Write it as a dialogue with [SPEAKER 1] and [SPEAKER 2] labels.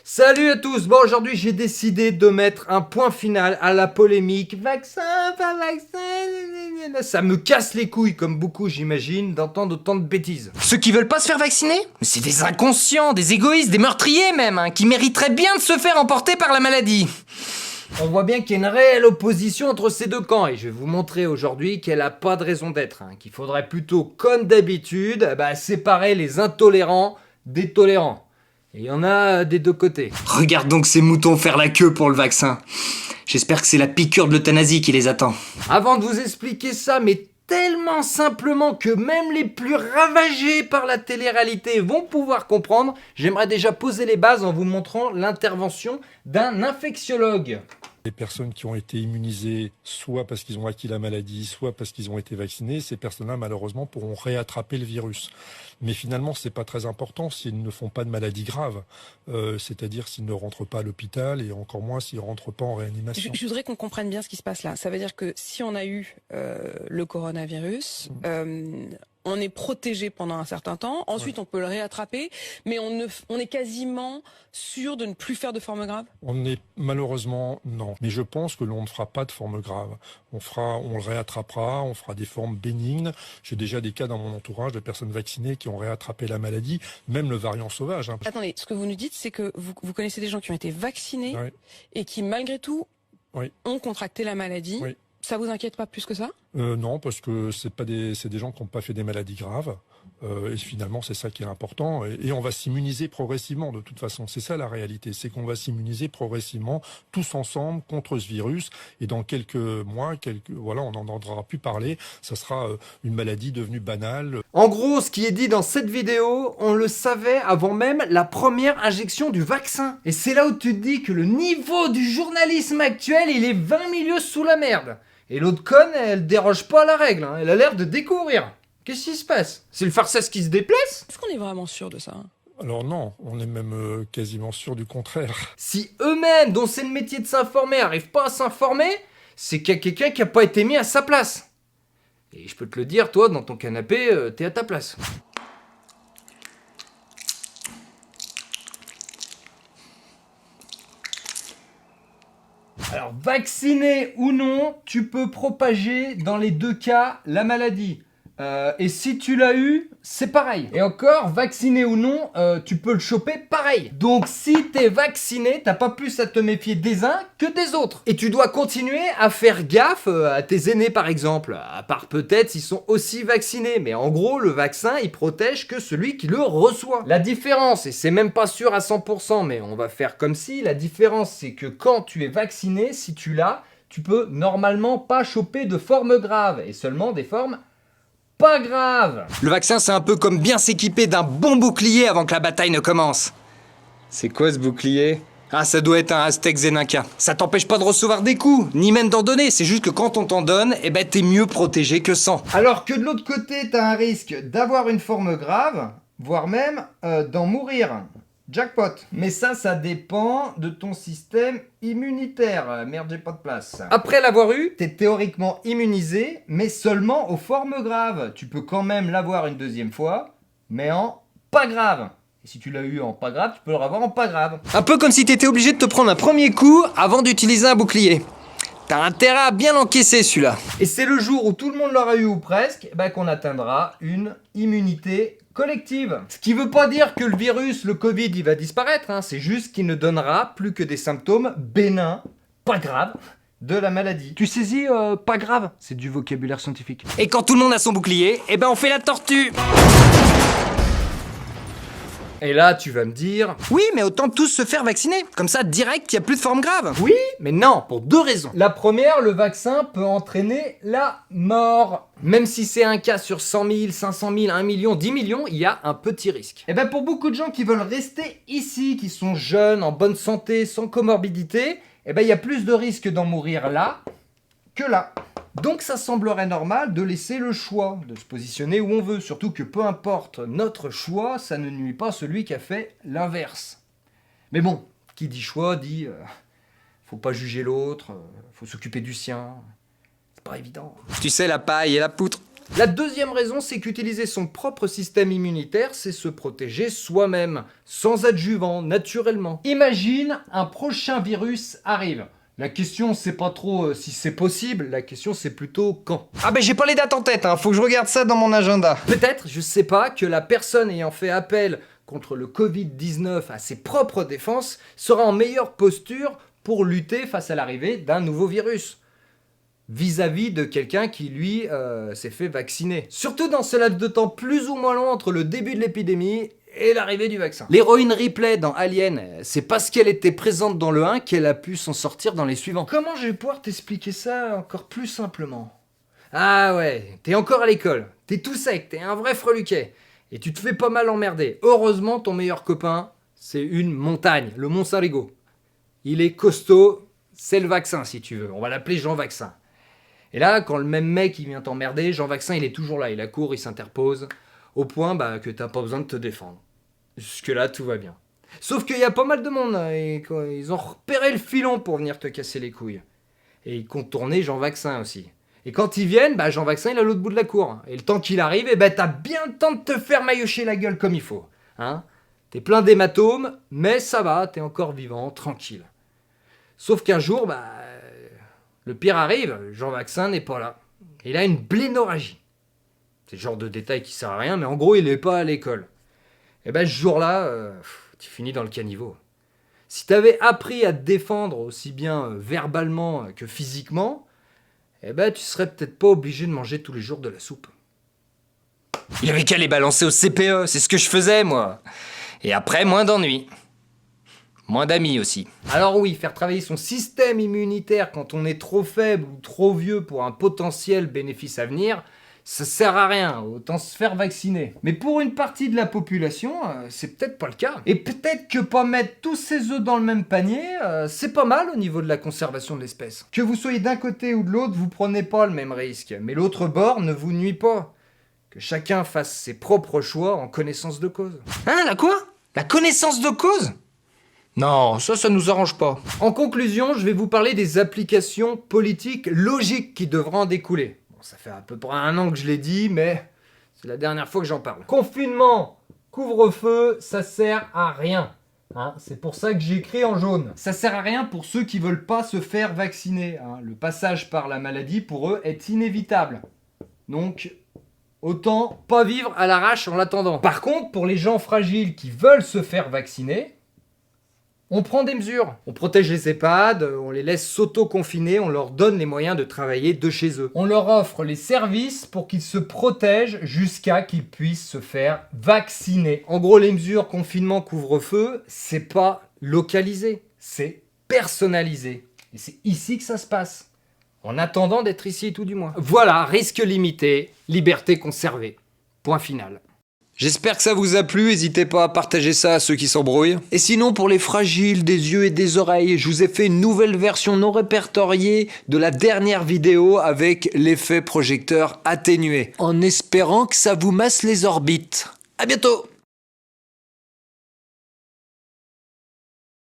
[SPEAKER 1] Salut à tous. Bon, aujourd'hui j'ai décidé de mettre un point final à la polémique vaccin, pas vaccin. Ça me casse les couilles, comme beaucoup j'imagine, d'entendre autant de bêtises.
[SPEAKER 2] Ceux qui veulent pas se faire vacciner? C'est des inconscients, des égoïstes, des meurtriers même, qui mériteraient bien de se faire emporter par la maladie.
[SPEAKER 1] On voit bien qu'il y a une réelle opposition entre ces deux camps et je vais vous montrer aujourd'hui qu'elle a pas de raison d'être, qu'il faudrait plutôt, comme d'habitude, séparer les intolérants des tolérants. Et il y en a des deux côtés.
[SPEAKER 2] Regarde donc ces moutons faire la queue pour le vaccin. J'espère que c'est la piqûre de l'euthanasie qui les attend.
[SPEAKER 1] Avant de vous expliquer ça, mais tellement simplement que même les plus ravagés par la télé-réalité vont pouvoir comprendre, j'aimerais déjà poser les bases en vous montrant l'intervention d'un infectiologue.
[SPEAKER 3] Les personnes qui ont été immunisées, soit parce qu'ils ont acquis la maladie, soit parce qu'ils ont été vaccinés, ces personnes-là, malheureusement, pourront réattraper le virus. Mais finalement, c'est pas très important s'ils ne font pas de maladie grave, c'est-à-dire s'ils ne rentrent pas à l'hôpital et encore moins s'ils rentrent pas en réanimation.
[SPEAKER 4] Je voudrais qu'on comprenne bien ce qui se passe là. Ça veut dire que si on a eu le coronavirus, on est protégé pendant un certain temps. Ensuite, on peut le réattraper, mais on est quasiment sûr de ne plus faire de forme grave.
[SPEAKER 3] On est malheureusement non, mais je pense que l'on ne fera pas de forme grave. On le réattrapera, on fera des formes bénignes. J'ai déjà des cas dans mon entourage de personnes vaccinées qui ont réattrapé la maladie, même le variant sauvage.
[SPEAKER 4] Attendez, ce que vous nous dites, c'est que vous connaissez des gens qui ont été vaccinés et qui, malgré tout, ont contracté la maladie.
[SPEAKER 3] Oui.
[SPEAKER 4] Ça vous inquiète pas plus que ça?
[SPEAKER 3] Non, parce que c'est des gens qui n'ont pas fait des maladies graves. Et finalement, c'est ça qui est important. Et on va s'immuniser progressivement, de toute façon. C'est ça la réalité. C'est qu'on va s'immuniser progressivement, tous ensemble, contre ce virus. Et dans quelques mois, on n'en entendra plus parler. Ça sera une maladie devenue banale.
[SPEAKER 1] En gros, ce qui est dit dans cette vidéo, on le savait avant même la première injection du vaccin. Et c'est là où tu te dis que le niveau du journalisme actuel, il est 20 milieux sous la merde. Et l'autre conne, elle déroge pas à la règle, elle a l'air de découvrir. Qu'est-ce qui se passe? C'est le farceur qui se déplace?
[SPEAKER 4] Est-ce qu'on est vraiment sûr de ça?
[SPEAKER 3] Alors non, on est même quasiment sûr du contraire.
[SPEAKER 1] Si eux-mêmes, dont c'est le métier de s'informer, arrivent pas à s'informer, c'est qu'il y a quelqu'un qui a pas été mis à sa place. Et je peux te le dire, toi, dans ton canapé, t'es à ta place. Alors, vacciné ou non, tu peux propager dans les deux cas la maladie. Et si tu l'as eu, c'est pareil. Et encore, vacciné ou non, tu peux le choper pareil. Donc si t'es vacciné, t'as pas plus à te méfier des uns que des autres. Et tu dois continuer à faire gaffe à tes aînés par exemple. À part peut-être s'ils sont aussi vaccinés. Mais en gros, le vaccin, il protège que celui qui le reçoit. La différence, et c'est même pas sûr à 100%, mais on va faire comme si, la différence c'est que quand tu es vacciné, si tu l'as, tu peux normalement pas choper de forme grave. Et seulement des formes pas grave.
[SPEAKER 2] Le vaccin, c'est un peu comme bien s'équiper d'un bon bouclier avant que la bataille ne commence. C'est quoi ce bouclier? Ah, ça doit être un Aztèque Zeninka. Ça t'empêche pas de recevoir des coups, ni même d'en donner. C'est juste que quand on t'en donne, t'es mieux protégé que sans.
[SPEAKER 1] Alors que de l'autre côté, t'as un risque d'avoir une forme grave, voire même d'en mourir. Jackpot. Mais ça dépend de ton système immunitaire. Merde, j'ai pas de place. Après l'avoir eu, t'es théoriquement immunisé, mais seulement aux formes graves. Tu peux quand même l'avoir une deuxième fois, mais en pas grave. Et si tu l'as eu en pas grave, tu peux le revoir en pas grave.
[SPEAKER 2] Un peu comme si t'étais obligé de te prendre un premier coup avant d'utiliser un bouclier. T'as intérêt à bien l'encaisser celui-là.
[SPEAKER 1] Et c'est le jour où tout le monde l'aura eu ou presque, qu'on atteindra une immunité collective. Ce qui veut pas dire que le virus, le Covid, il va disparaître, c'est juste qu'il ne donnera plus que des symptômes bénins, pas graves, de la maladie. Tu saisis, pas grave? C'est du vocabulaire scientifique.
[SPEAKER 2] Et quand tout le monde a son bouclier, on fait la tortue.
[SPEAKER 1] Et là, tu vas me dire...
[SPEAKER 2] Oui, mais autant tous se faire vacciner. Comme ça, direct, il n'y a plus de forme grave.
[SPEAKER 1] Oui, mais non, pour deux raisons. La première, le vaccin peut entraîner la mort. Même si c'est un cas sur 100 000, 500 000, 1 million, 10 millions, il y a un petit risque. Et pour beaucoup de gens qui veulent rester ici, qui sont jeunes, en bonne santé, sans comorbidité, il y a plus de risques d'en mourir là que là. Donc ça semblerait normal de laisser le choix, de se positionner où on veut, surtout que peu importe notre choix, ça ne nuit pas à celui qui a fait l'inverse. Mais bon, qui dit choix dit faut pas juger l'autre, faut s'occuper du sien, c'est pas évident.
[SPEAKER 2] Tu sais, la paille et la poutre.
[SPEAKER 1] La deuxième raison, c'est qu'utiliser son propre système immunitaire, c'est se protéger soi-même, sans adjuvant, naturellement. Imagine un prochain virus arrive. La question, c'est pas trop si c'est possible, la question, c'est plutôt quand.
[SPEAKER 2] Ah ben j'ai pas les dates en tête, hein. Faut que je regarde ça dans mon agenda.
[SPEAKER 1] Peut-être, je sais pas, que la personne ayant fait appel contre le Covid-19 à ses propres défenses sera en meilleure posture pour lutter face à l'arrivée d'un nouveau virus. Vis-à-vis de quelqu'un qui, lui, s'est fait vacciner. Surtout dans ce laps de temps plus ou moins long entre le début de l'épidémie et l'arrivée du vaccin. L'héroïne Ripley dans Alien, c'est parce qu'elle était présente dans le 1 qu'elle a pu s'en sortir dans les suivants. Comment je vais pouvoir t'expliquer ça encore plus simplement? Ah ouais, t'es encore à l'école, t'es tout sec, t'es un vrai freluquet, et tu te fais pas mal emmerder. Heureusement, ton meilleur copain, c'est une montagne, le Mont Saint-Rigaud. Il est costaud, c'est le vaccin si tu veux, on va l'appeler Jean Vaccin. Et là, quand le même mec il vient t'emmerder, Jean Vaccin il est toujours là, il accourt, il s'interpose, au point que t'as pas besoin de te défendre. Jusque-là, tout va bien. Sauf qu'il y a pas mal de monde, et ils ont repéré le filon pour venir te casser les couilles. Et ils comptent tourner Jean Vaccin aussi. Et quand ils viennent, Jean Vaccin il est à l'autre bout de la cour. Et le temps qu'il arrive, t'as bien le temps de te faire maillotcher la gueule comme il faut. Hein? T'es plein d'hématomes, mais ça va, t'es encore vivant, tranquille. Sauf qu'un jour, le pire arrive, Jean Vaccin n'est pas là. Il a une blénorragie. C'est le genre de détail qui sert à rien, mais en gros, il n'est pas à l'école. Et ce jour-là, tu finis dans le caniveau. Si t'avais appris à te défendre aussi bien verbalement que physiquement, tu serais peut-être pas obligé de manger tous les jours de la soupe.
[SPEAKER 2] Il avait qu'à les balancer au CPE, c'est ce que je faisais moi. Et après, moins d'ennuis. Moins d'amis aussi.
[SPEAKER 1] Alors oui, faire travailler son système immunitaire quand on est trop faible ou trop vieux pour un potentiel bénéfice à venir, ça sert à rien, autant se faire vacciner. Mais pour une partie de la population, c'est peut-être pas le cas. Et peut-être que pas mettre tous ses œufs dans le même panier, c'est pas mal au niveau de la conservation de l'espèce. Que vous soyez d'un côté ou de l'autre, vous prenez pas le même risque. Mais l'autre bord ne vous nuit pas. Que chacun fasse ses propres choix en connaissance de cause.
[SPEAKER 2] Hein, la quoi? La connaissance de cause? Non, ça nous arrange pas.
[SPEAKER 1] En conclusion, je vais vous parler des applications politiques logiques qui devraient en découler. Ça fait à peu près 1 an que je l'ai dit, mais c'est la dernière fois que j'en parle. Confinement, couvre-feu, ça sert à rien. Hein, c'est pour ça que j'ai écrit en jaune. Ça sert à rien pour ceux qui veulent pas se faire vacciner. Hein. Le passage par la maladie, pour eux, est inévitable. Donc, autant pas vivre à l'arrache en l'attendant. Par contre, pour les gens fragiles qui veulent se faire vacciner, on prend des mesures. On protège les EHPAD, on les laisse s'auto-confiner, on leur donne les moyens de travailler de chez eux. On leur offre les services pour qu'ils se protègent jusqu'à qu'ils puissent se faire vacciner. En gros, les mesures confinement, couvre-feu, c'est pas localisé, c'est personnalisé. Et c'est ici que ça se passe. En attendant d'être ici tout du moins. Voilà, risque limité, liberté conservée. Point final.
[SPEAKER 2] J'espère que ça vous a plu, n'hésitez pas à partager ça à ceux qui s'embrouillent. Et sinon, pour les fragiles des yeux et des oreilles, je vous ai fait une nouvelle version non répertoriée de la dernière vidéo avec l'effet projecteur atténué, en espérant que ça vous masse les orbites. À bientôt!